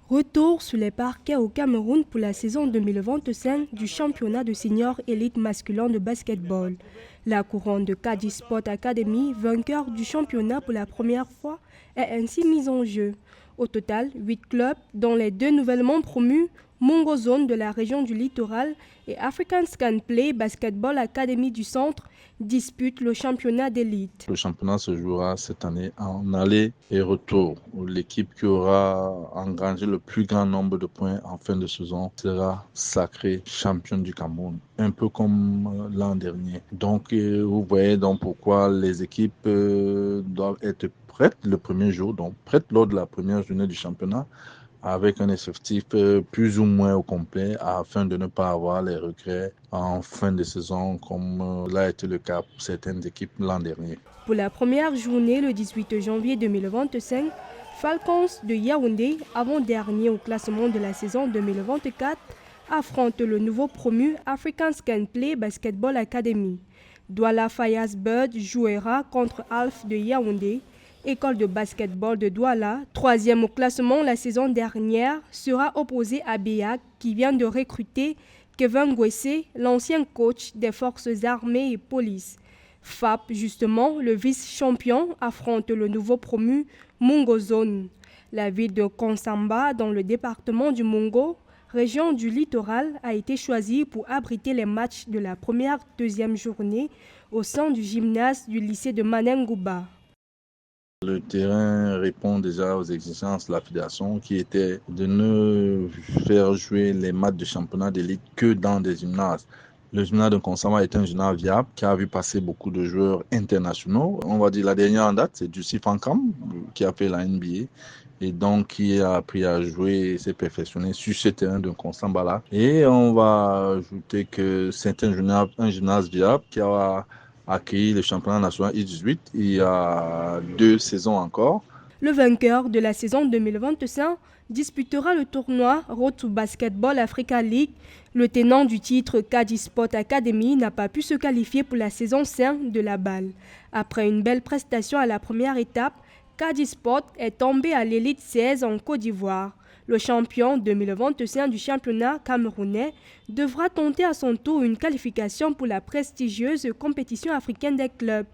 Retour sur les parquets au Cameroun pour la saison 2025 du championnat de senior élite masculin de basketball. La couronne de Kadi Sport Academy, vainqueur du championnat pour la première fois, est ainsi mise en jeu. Au total, 8 clubs, dont les 2 nouvellement promus, Mungo Zone de la région du littoral et African Scan Play Basketball Academy du centre, disputent le championnat d'élite. Le championnat se jouera cette année en aller et retour. L'équipe qui aura engrangé le plus grand nombre de points en fin de saison sera sacrée championne du Cameroun, un peu comme l'an dernier. Donc vous voyez donc pourquoi les équipes doivent être prêtes le premier jour, donc prêtes lors de la première journée du championnat, avec un effectif plus ou moins au complet afin de ne pas avoir les regrets en fin de saison comme l'a été le cas pour certaines équipes l'an dernier. Pour la première journée, le 18 janvier 2025, Falcons de Yaoundé, avant-dernier au classement de la saison 2024, affrontent le nouveau promu African Scan Play Basketball Academy. Douala Fayaz Bird jouera contre Alf de Yaoundé. École de basketball de Douala, 3e au classement la saison dernière, sera opposée à Béac qui vient de recruter Kevin Gwessé, l'ancien coach des forces armées et police. FAP, justement, le vice-champion, affronte le nouveau promu Mungo Zone. La ville de Konsamba, dans le département du Mungo, région du littoral, a été choisie pour abriter les matchs de la deuxième journée au sein du gymnase du lycée de Manengouba. Le terrain répond déjà aux exigences de la fédération qui était de ne faire jouer les matchs de championnat d'élite que dans des gymnases. Le gymnase de Konsamba est un gymnase viable qui a vu passer beaucoup de joueurs internationaux. On va dire la dernière en date, c'est Jussi Fankam qui a fait la NBA et donc qui a appris à jouer et s'est perfectionné sur ce terrain de Konsamba là. Et on va ajouter que c'est un gymnase viable qui a accueilli le championnat national U18 il y a 2 saisons encore. Le vainqueur de la saison 2025 disputera le tournoi Road to Basketball Africa League. Le tenant du titre Kadi Sport Academy n'a pas pu se qualifier pour la saison 5 de la balle. Après une belle prestation à la première étape, Kadi Sport est tombé à l'élite 16 en Côte d'Ivoire. Le champion 2025 du championnat camerounais devra tenter à son tour une qualification pour la prestigieuse compétition africaine des clubs.